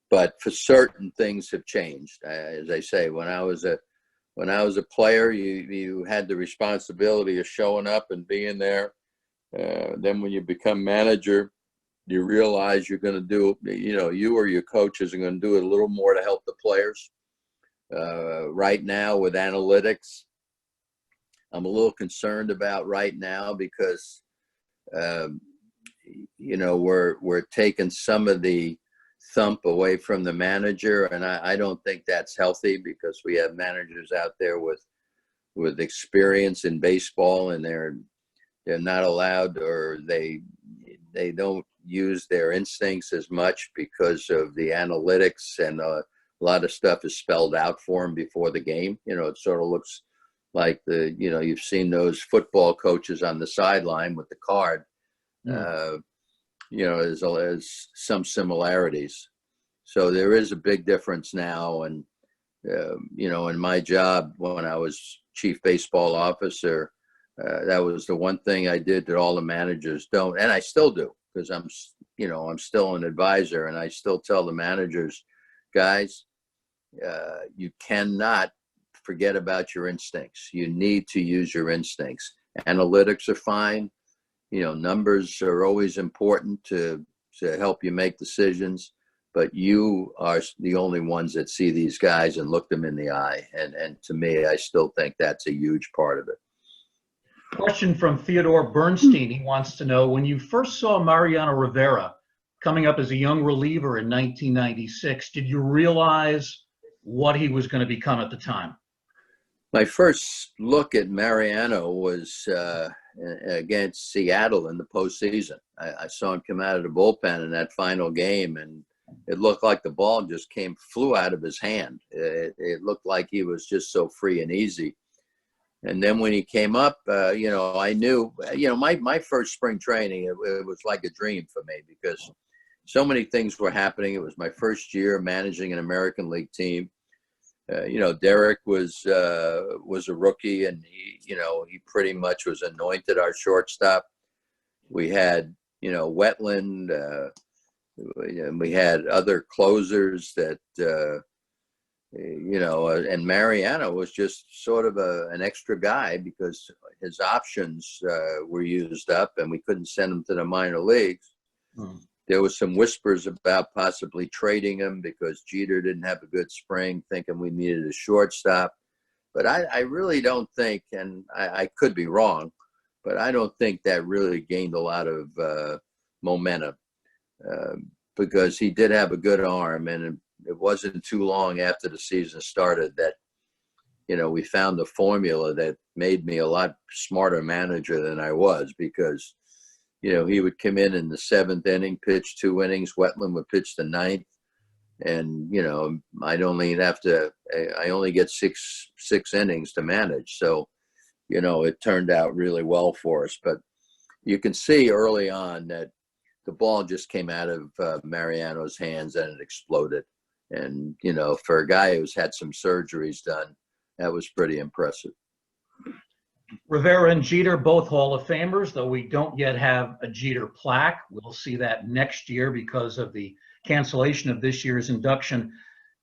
But for certain things have changed. As I say, when I was a player, you had the responsibility of showing up and being there. Then when you become manager, you realize you're going to do, you know, you or your coaches are going to do a little more to help the players. Right now with analytics, I'm a little concerned about right now, because you know, we're taking some of the thump away from the manager, and I don't think that's healthy, because we have managers out there with experience in baseball, and they're not allowed, or they don't use their instincts as much because of the analytics, and a lot of stuff is spelled out for them before the game. You know, it sort of looks like you know, you've seen those football coaches on the sideline with the card. You know, there's some similarities. So there is a big difference now. And, you know, in my job, when I was chief baseball officer, that was the one thing I did that all the managers don't. And I still do, because I'm still an advisor, and I still tell the managers, guys, you cannot forget about your instincts. You need to use your instincts. Analytics are fine. You know, numbers are always important to help you make decisions, but you are the only ones that see these guys and look them in the eye. And to me, I still think that's a huge part of it. Question from Theodore Bernstein. He wants to know, when you first saw Mariano Rivera coming up as a young reliever in 1996, did you realize what he was going to become at the time? My first look at Mariano was against Seattle in the postseason. I saw him come out of the bullpen in that final game, and it looked like the ball just flew out of his hand. It looked like he was just so free and easy. And then when he came up, you know, I knew, you know, my first spring training, it was like a dream for me because so many things were happening. It was my first year managing an American League team. You know, Derek was a rookie, and you know, he pretty much was anointed our shortstop. We had, you know, Wetland, and we had other closers that, you know, and Mariano was just sort of an extra guy because his options were used up, and we couldn't send him to the minor leagues. There was some whispers about possibly trading him because Jeter didn't have a good spring, thinking we needed a shortstop. But I really don't think, and I could be wrong, but I don't think that really gained a lot of momentum because he did have a good arm, and it wasn't too long after the season started that, you know, we found the formula that made me a lot smarter manager than I was because, you know, he would come in the 7th inning, pitch 2 innings. Wetland would pitch the 9th. And, you know, I only get six innings to manage. So, you know, it turned out really well for us. But you can see early on that the ball just came out of Mariano's hands and it exploded. And, you know, for a guy who's had some surgeries done, that was pretty impressive. Rivera and Jeter, both Hall of Famers, though we don't yet have a Jeter plaque. We'll see that next year because of the cancellation of this year's induction.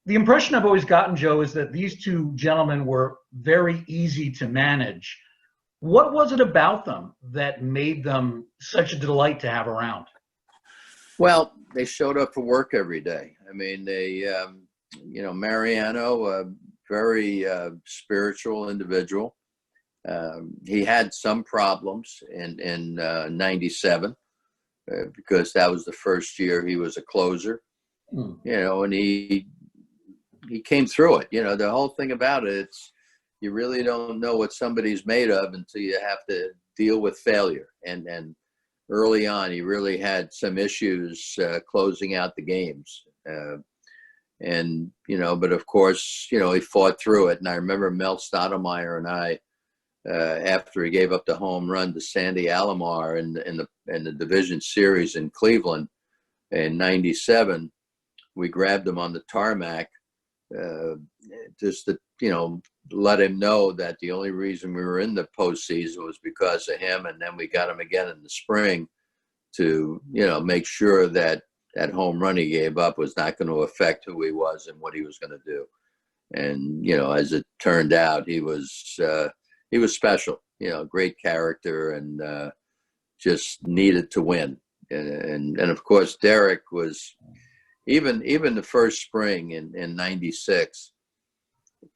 The impression I've always gotten, Joe, is that these two gentlemen were very easy to manage. What was it about them that made them such a delight to have around? Well, they showed up for work every day. I mean, they, you know, Mariano, a very spiritual individual. He had some problems in 97 because that was the first year he was a closer, you know, and he came through it. You know, the whole thing about it, it's you really don't know what somebody's made of until you have to deal with failure. And early on, he really had some issues closing out the games. And, you know, but of course, you know, he fought through it. And I remember Mel Stottlemyre and I, after he gave up the home run to Sandy Alomar in the division series in Cleveland in 97, we grabbed him on the tarmac just to, you know, let him know that the only reason we were in the postseason was because of him. And then we got him again in the spring to, you know, make sure that that home run he gave up was not going to affect who he was and what he was going to do. And, you know, as it turned out, he was special, you know, great character, and just needed to win. And of course, Derek was even the first spring in 96,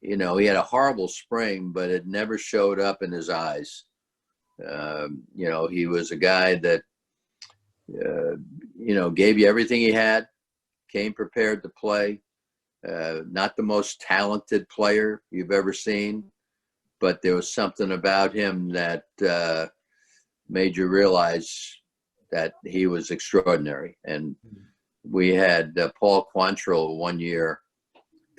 you know, he had a horrible spring, but it never showed up in his eyes. You know, he was a guy that, you know, gave you everything he had, came prepared to play. Not the most talented player you've ever seen, but there was something about him that made you realize that he was extraordinary. And we had Paul Quantrill one year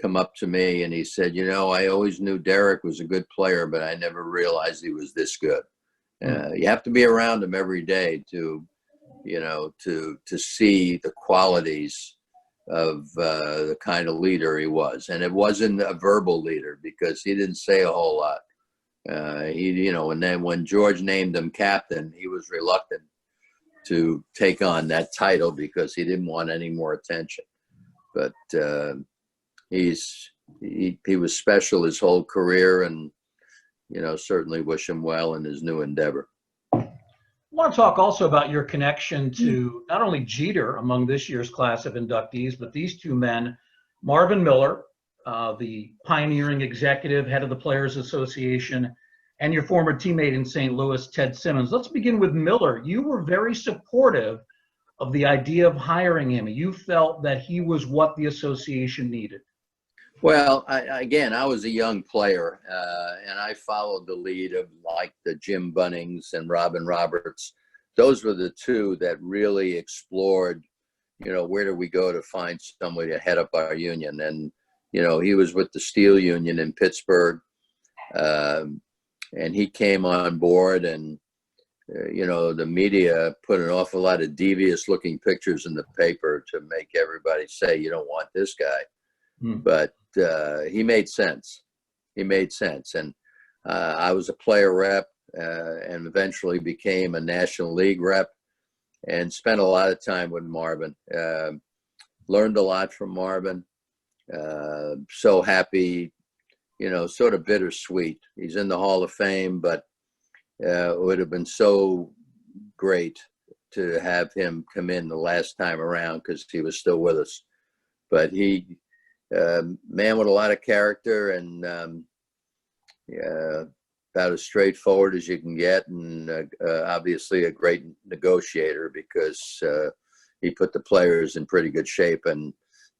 come up to me and he said, you know, I always knew Derek was a good player, but I never realized he was this good. You have to be around him every day to, you know, to see the qualities of the kind of leader he was. And it wasn't a verbal leader because he didn't say a whole lot. You know, and then when George named him captain, he was reluctant to take on that title because he didn't want any more attention. But he was special his whole career, and, you know, certainly wish him well in his new endeavor. I want to talk also about your connection to not only Jeter among this year's class of inductees, but these two men, Marvin Miller, the pioneering executive, head of the Players Association, and your former teammate in St. Louis, Ted Simmons. Let's begin with Miller. You were very supportive of the idea of hiring him. You felt that he was what the association needed. Well, I was a young player, and I followed the lead of like the Jim Bunnings and Robin Roberts. Those were the two that really explored, you know, where do we go to find somebody to head up our union? And, you know, he was with the Steel Union in Pittsburgh. and he came on board, and you know, the media put an awful lot of devious looking pictures in the paper to make everybody say you don't want this guy. But he made sense. He made sense. And I was a player rep and eventually became a National League rep and spent a lot of time with Marvin. Learned a lot from Marvin. So happy, you know, sort of bittersweet. He's in the Hall of Fame, but it would have been so great to have him come in the last time around because he was still with us. But he, man with a lot of character, and about as straightforward as you can get, and obviously a great negotiator because he put the players in pretty good shape, and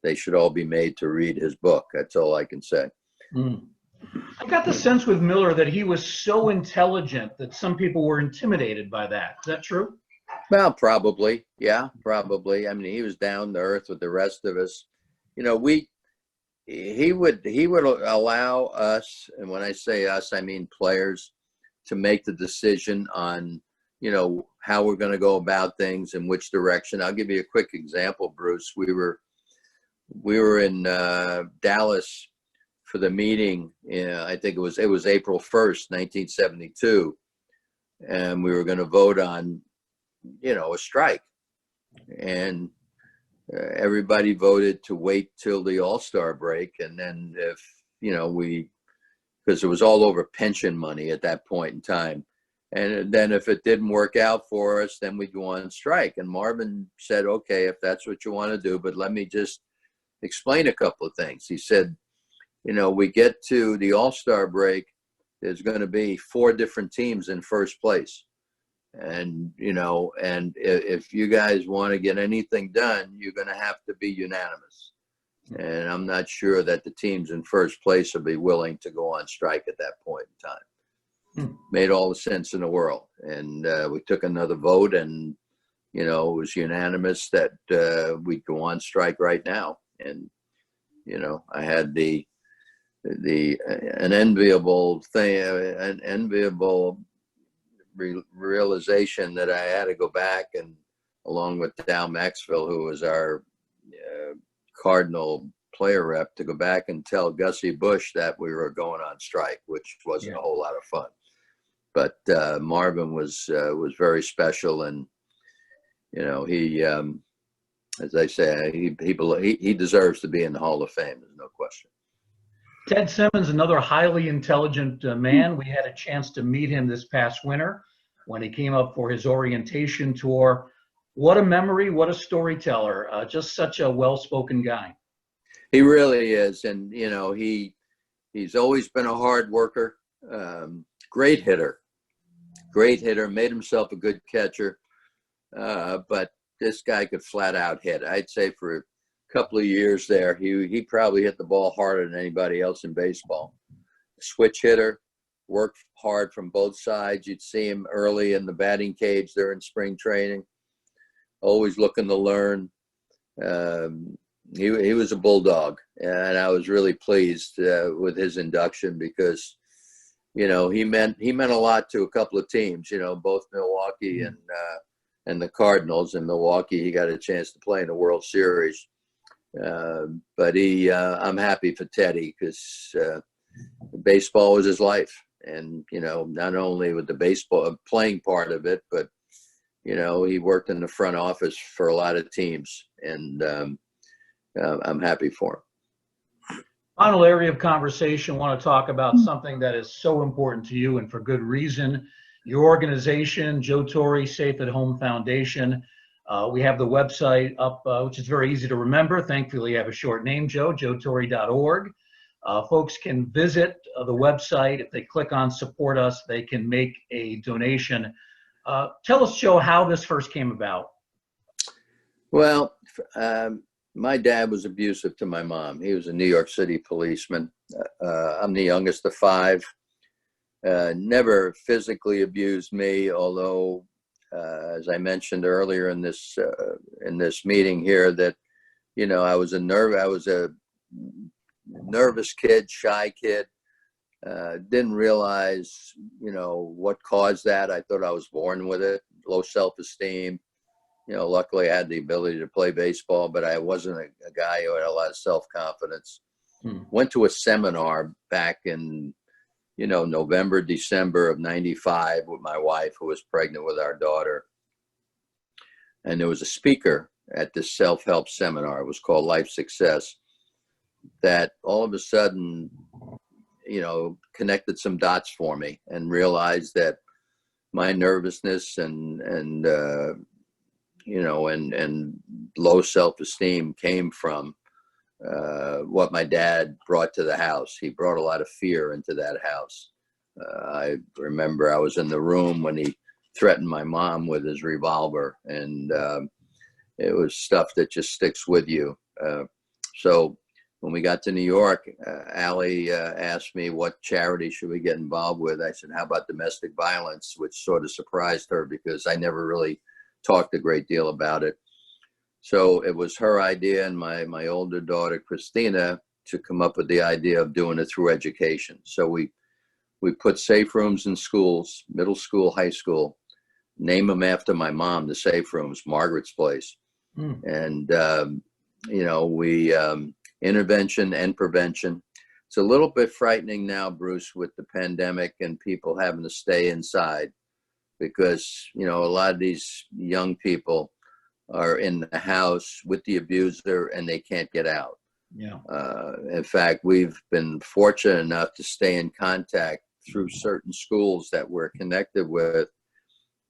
they should all be made to read his book. That's all I can say. I got the sense with Miller that he was so intelligent that some people were intimidated by that. Is that true? Well, probably. Yeah, probably. I mean, he was down to earth with the rest of us. You know, he would allow us, and when I say us, I mean players, to make the decision on, you know, how we're going to go about things and which direction. I'll give you a quick example, Bruce. We were in Dallas for the meeting. I think it was April 1st, 1972, and we were going to vote on, you know, a strike, and everybody voted to wait till the All-Star break, and then if, you know, because it was all over pension money at that point in time, and then if it didn't work out for us, then we'd go on strike. And Marvin said, okay, if that's what you want to do, but let me just explain a couple of things. He said, you know, we get to the All-Star break, there's going to be 4 different teams in first place. And, you know, and if you guys want to get anything done, you're going to have to be unanimous. And I'm not sure that the teams in first place will be willing to go on strike at that point in time. Made all the sense in the world. And we took another vote, and, you know, it was unanimous that we'd go on strike right now. And, you know, I had an enviable thing, an enviable realization that I had to go back, and along with Dow Maxwell, who was our Cardinal player rep, to go back and tell Gussie Busch that we were going on strike, which wasn't a whole lot of fun. But Marvin was very special, and, you know, he, as I say, he deserves to be in the Hall of Fame. There's no question. Ted Simmons, another highly intelligent man. We had a chance to meet him this past winter when he came up for his orientation tour. What a memory, what a storyteller, just such a well-spoken guy. He really is. And, you know, he's always been a hard worker, great hitter, made himself a good catcher. But this guy could flat out hit. I'd say for a couple of years there, he probably hit the ball harder than anybody else in baseball. Switch hitter, worked hard from both sides. You'd see him early in the batting cage there in spring training, always looking to learn. He was a bulldog, and I was really pleased with his induction because, you know, he meant a lot to a couple of teams, you know, both Milwaukee and the Cardinals. In Milwaukee, he got a chance to play in the World Series. But I'm happy for Teddy because baseball was his life. And, you know, not only with the baseball playing part of it, but, you know, he worked in the front office for a lot of teams, and I'm happy for him. Final area of conversation, I want to talk about something that is so important to you, and for good reason. Your organization, Joe Torre Safe at Home Foundation. We have the website up, which is very easy to remember. Thankfully, you have a short name, joetorre.org. Folks can visit the website. If they click on Support Us, they can make a donation. Tell us, Joe, how this first came about. Well, my dad was abusive to my mom. He was a New York City policeman. I'm the youngest of 5. Never physically abused me, although, as I mentioned earlier in this meeting here, that, you know, I was a nervous kid, shy kid, Didn't realize, you know, what caused that. I thought I was born with it, low self-esteem. You know, luckily I had the ability to play baseball, but I wasn't a guy who had a lot of self-confidence. Went to a seminar back in, you know, November, December of '95 with my wife, who was pregnant with our daughter. And there was a speaker at this self-help seminar. It was called Life Success, that all of a sudden, you know, connected some dots for me and realized that my nervousness and you know, and low self-esteem came from what my dad brought to the house. He brought a lot of fear into that house. I remember I was in the room when he threatened my mom with his revolver, and it was stuff that just sticks with you. So when we got to New York, Allie asked me what charity should we get involved with. I said, how about domestic violence, which sort of surprised her because I never really talked a great deal about it. So it was her idea and my older daughter, Christina, to come up with the idea of doing it through education. So we put safe rooms in schools, middle school, high school, name them after my mom, the safe rooms, Margaret's Place. And, you know, we, intervention and prevention. It's a little bit frightening now, Bruce, with the pandemic and people having to stay inside because, you know, a lot of these young people are in the house with the abuser and they can't get out. Yeah. In fact, we've been fortunate enough to stay in contact through certain schools that we're connected with.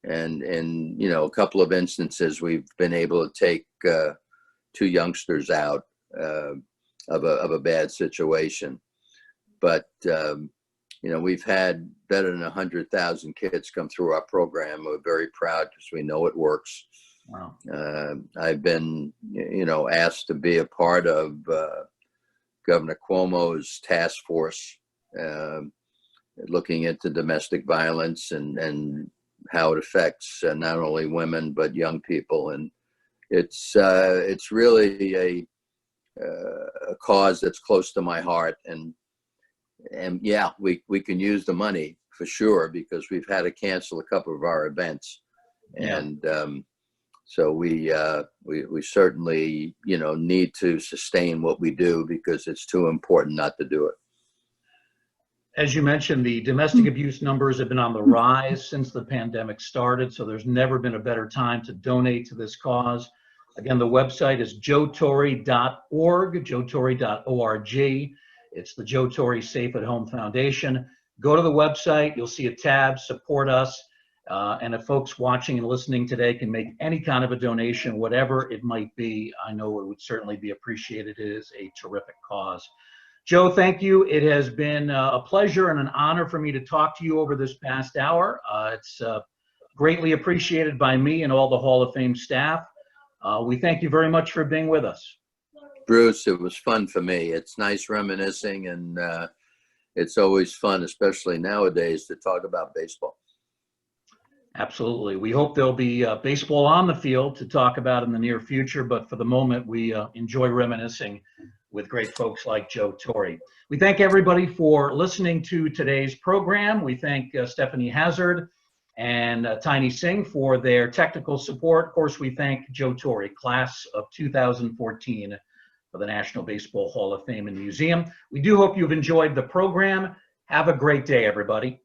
And in, you know, a couple of instances, we've been able to take 2 youngsters out of a bad situation. But, you know, we've had better than 100,000 kids come through our program. We're very proud because we know it works. Wow. I've been, you know, asked to be a part of Governor Cuomo's task force looking into domestic violence and how it affects not only women but young people. And it's really a cause that's close to my heart. And yeah, we can use the money for sure because we've had to cancel a couple of our events. Yeah. And so we certainly, you know, need to sustain what we do because it's too important not to do it. As you mentioned, the domestic abuse numbers have been on the rise since the pandemic started, so there's never been a better time to donate to this cause. Again, the website is joetorre.org, joetorre.org. It's the Joe Torre Safe at Home Foundation. Go to the website, you'll see a tab, support us. And if folks watching and listening today can make any kind of a donation, whatever it might be, I know it would certainly be appreciated. It is a terrific cause. Joe, thank you. It has been a pleasure and an honor for me to talk to you over this past hour. It's greatly appreciated by me and all the Hall of Fame staff. We thank you very much for being with us. Bruce, it was fun for me. It's nice reminiscing, and it's always fun, especially nowadays, to talk about baseball. Absolutely. We hope there'll be baseball on the field to talk about in the near future, but for the moment, we enjoy reminiscing with great folks like Joe Torre. We thank everybody for listening to today's program. We thank Stephanie Hazard and Tiny Singh for their technical support. Of course, we thank Joe Torre, class of 2014 for the National Baseball Hall of Fame and Museum. We do hope you've enjoyed the program. Have a great day, everybody.